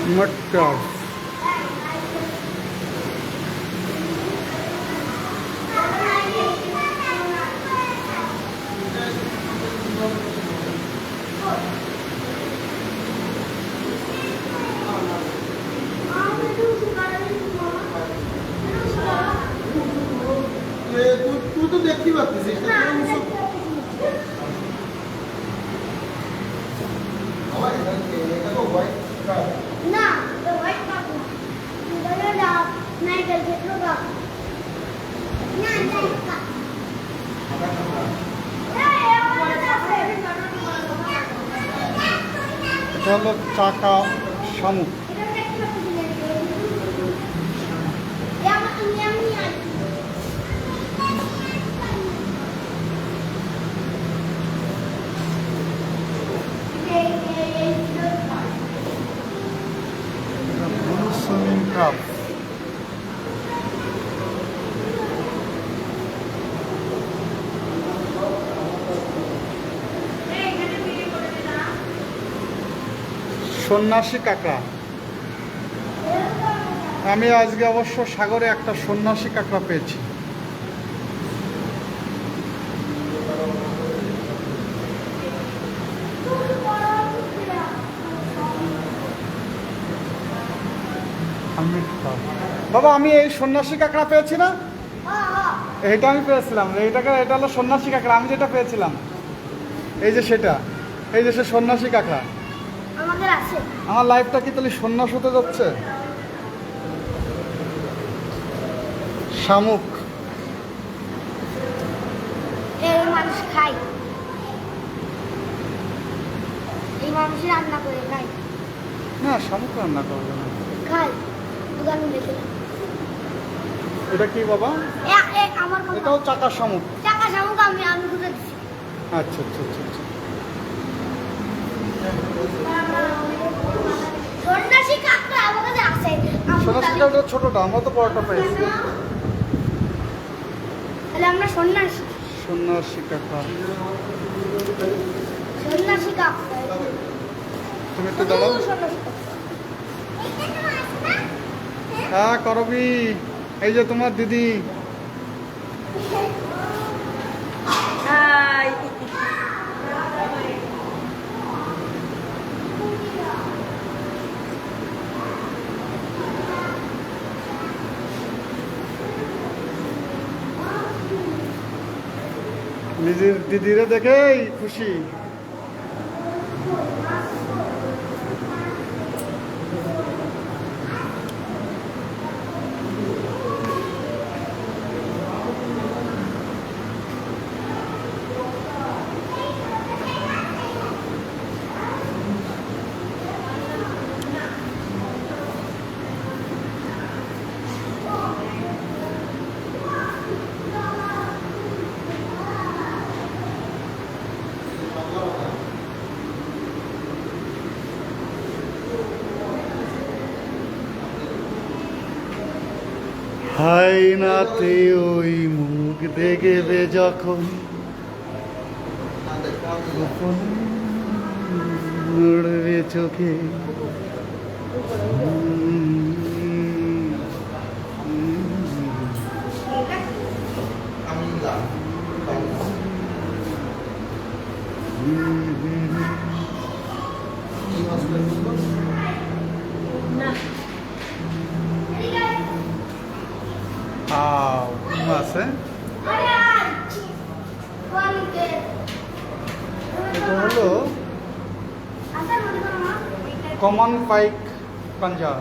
मटर तू तो देखती बात ना तो व्हाइट पार्ट ना डाल नहीं कर घेतलो का ना नहीं का এটা হলো চাকা শামুক। সুইমিং কাপ সন্ন্যাসী কাঁকড়া। আমি আজকে অবশ্য সাগরে একটা সন্ন্যাসী কাঁকড়া পেয়েছি। বাবা আমি এই সন্ন্যাসী কাঁকড়া পেয়েছি না, এইটা আমি পেয়েছিলাম। এটা হলো সন্ন্যাসী কাঁকড়া। আমি যেটা পেয়েছিলাম এই যে সেটা, এই যে সে সন্ন্যাসী কাঁকড়া। আমাদের আছে। আমার লাইফটা কি তাহলে সন্ন্যাস হতে যাচ্ছে? শামুক এই মানুষ খায়, এই মানুষ রান্না করে খায়। না, শামুক রান্না করবে না, খায় দোকানে দেখে। এটা কি বাবা? আমার এটাও চাকা শামুক। চাকা শামুক আমি খুঁজে দিচ্ছি। আচ্ছা আচ্ছা আচ্ছা আচ্ছা। সন্ন্যাসী কাঁকড়া আমার কাছে আছে। সন্ন্যাসী কাঁকড়া ছোটটা, আমরা তো বড়টা পেয়েছি। তাহলে আমরা সন্ন্যাসী। সন্ন্যাসী কাঁকড়া। সন্ন্যাসী কাঁকড়া। তুমি একটু দাঁড়াও। হ্যাঁ করবি। এই যে তোমার দিদি। হাই। নিজের দিদিরে দেখেই খুশি। হাই নাতে ওই মুখ দেখবে যখন নড়বে চোখে। আছে এটা হলো কমন পাইক পাঞ্জাব।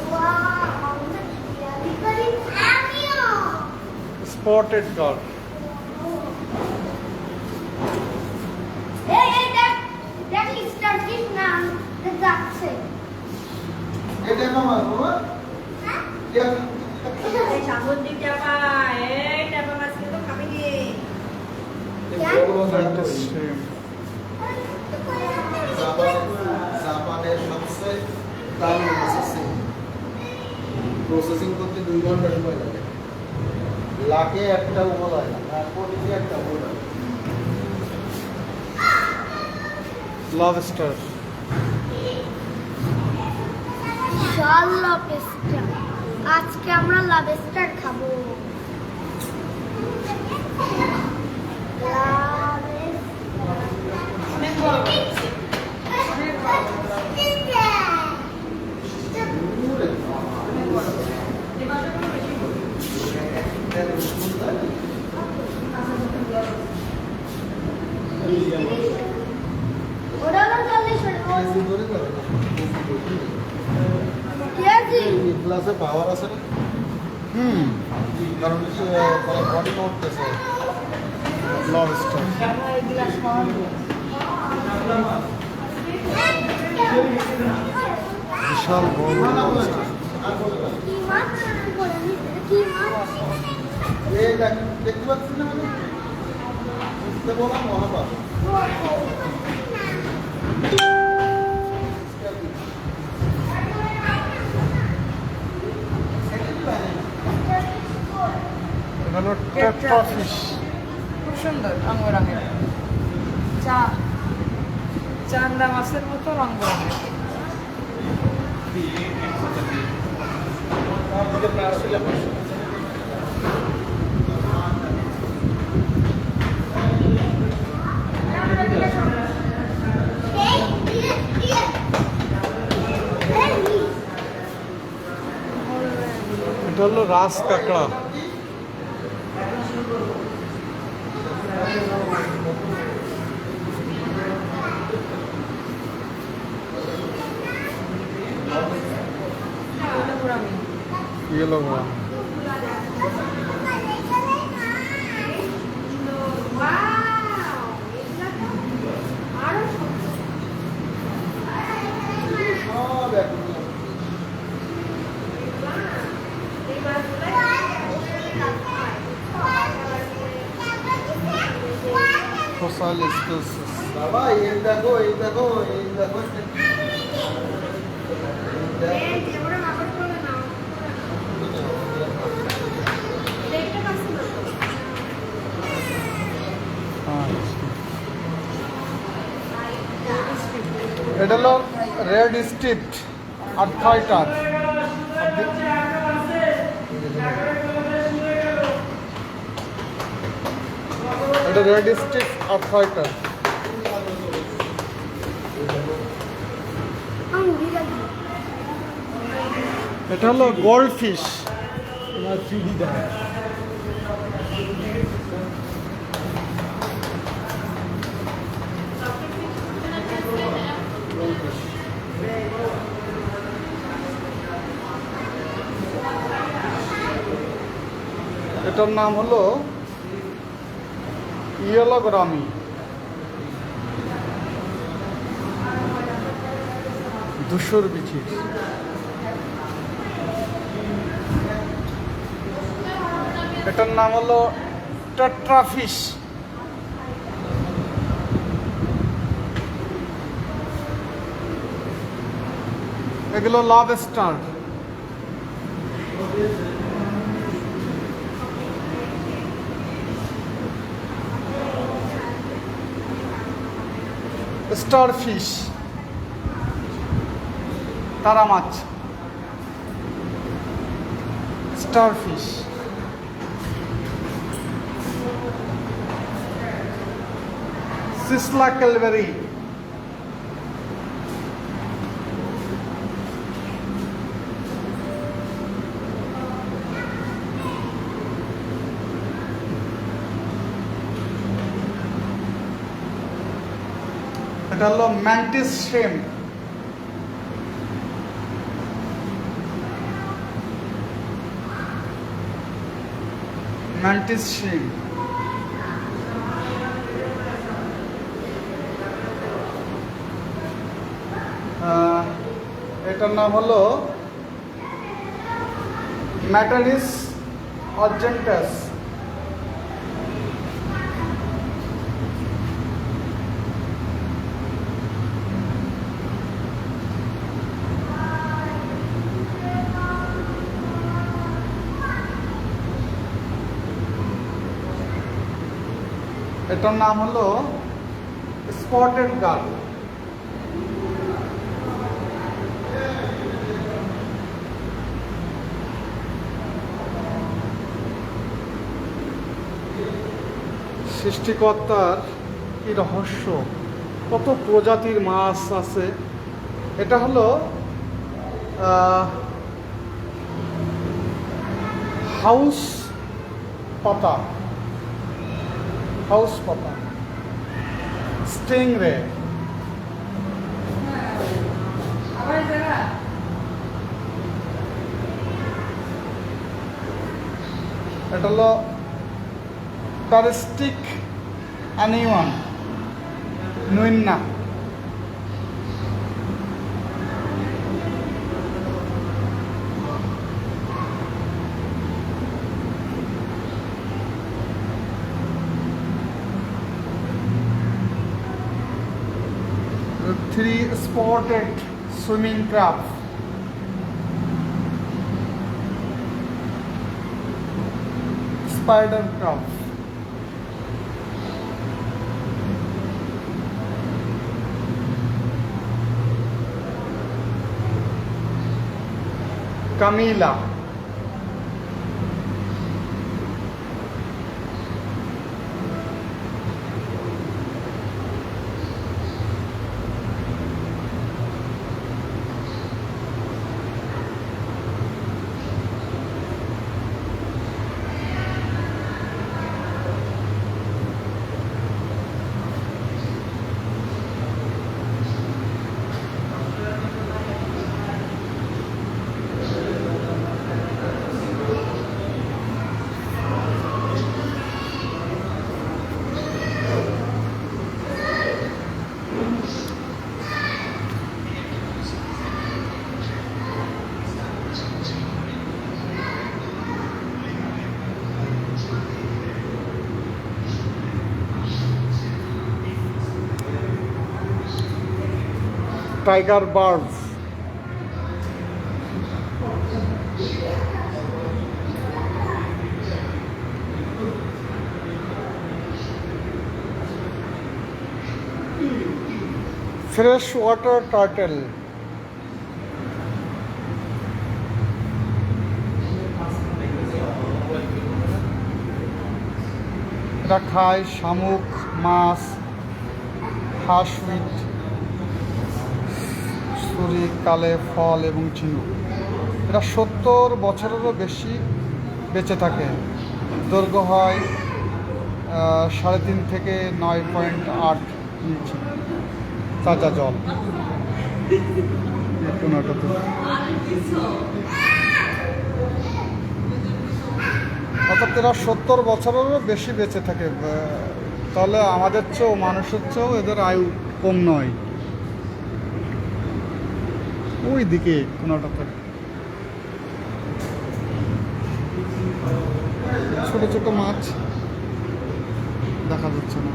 Wow, স্পটেড কার। এই দেখ দেখ স্টার্টিং না যাচ্ছে এটা মামা বাবা হ্যাঁ এই সামুদ্রিক চাপা, এই চাপা মাছ কিন্তু খাবি নি। জাপানের সবচেয়ে দামি মাছ আছে। প্রসেসিং করতে 2 ঘন্টা সময় লাগে। লাখে একটা উপল হয় না, আর কোটিতে একটা উপল হয়। লবস্টার। শাল লবস্টার আজকে আমরা লবস্টার খাবো অনেক বড়। দূরে। অনেক বড়। এবার তো বেশি বড়। ওটা হলো 40 কেজি ধরে যাবে না। কেজি এই গ্লাসে পাওয়ার আছে না? কারণ মানে বডি করতেছে। লবস্টার। এই গ্লাস খাওয়া বিশাল বড় লবস্টার। আর বলে না। কি মাছ বলে কি মাছ এই দেখতে পাচ্ছেন না মানে? বুঝতে বলা মহাপাপ। এটা হলো টেট্রাফিশ। খুব সুন্দর রঙ রঙের। চান্দা মাছের মতো রঙ বেরঙের। এটা হলো রাস কাঁকড়া। Yellow one. সব একদম। ফসাইল স্পেসিস। বাবা এই দেখো এই দেখো এই দেখো এটা হলো রেড স্ট্রিট আর্থাইটার। এটা রেড স্ট্রিট আর্থাইটার। এটা হলো গোল্ড ফিশ। তোমার 3D দেখা। এটার নাম হলো ইয়েলো গ্রামি। ধূসর বিচি। এটার নাম হলো টেট্রাফিশ। এগুলো লবস্টার। স্টারফিশ তারা মাছ। স্টারফিশ। সিসলা ক্যালবেরি। এটা হলো ম্যান্টিস শ্রেম। ম্যান্টিস শিম। এটার নাম হলো ম্যাটানিস অর্জেন্টাস। এটার নাম হলো স্পটেড গার্ল। সৃষ্টিকর্তার কি রহস্য, কত প্রজাতির মাছ আছে। এটা হলো হাউস পাতা, হাউস পাতা, স্টিংরে। আবার জায়গা এটা হলো প্যারিস্টিক anyone নুইন্না। Three-spotted swimming crab. Spider crab. Camila. Tiger birds. Freshwater turtle. এরা খায় শামুক, মাছ, হাঁসউইট, ছুরি, কালে, ফল এবং ঝিনুক। এরা 70 বছরেরও বেশি বেঁচে থাকে। দৈর্ঘ্য হয় 3.5 থেকে 9.8 ইঞ্চি। তাজা জল। অর্থাৎ এরা 70 বছরেরও বেশি বেঁচে থাকে। তাহলে আমাদের চেয়েও, মানুষের চেয়েও এদের আয়ু কম নয়। ওই দিকে কোনোটাতে ছোট ছোট মাছ দেখা যাচ্ছে না।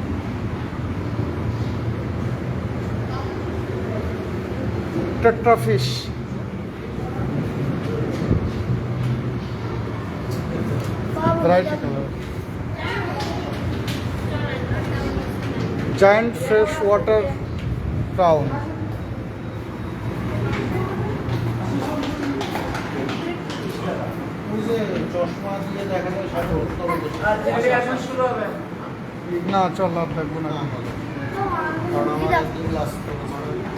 Tetra fish. Bright colour. Giant fresh water prawn. চশমা দিয়ে দেখানো আর যেটা এখন শুরু হবে না, চল আর দেখবো না। কারণ আমার গ্লাস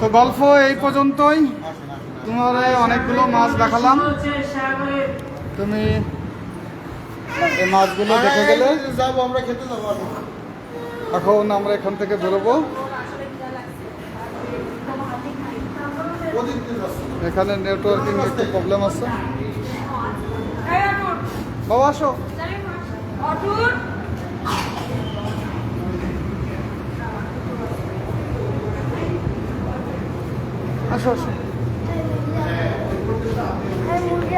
তো গল্প এই পর্যন্তই। তোমার অনেকগুলো মাছ দেখালাম, হচ্ছে সাগরে তুমি এই মাছগুলো দেখে গেলে। যাবো, আমরা খেতে যাবো। এখন আমরা এখান থেকে বেরোবো। ওদিক দিয়ে যাচ্ছি। এখানে নেটওয়ার্কিং একটু প্রবলেম আছে। এই এখন বাবা আসো। অটুট আসো আসো মুরগি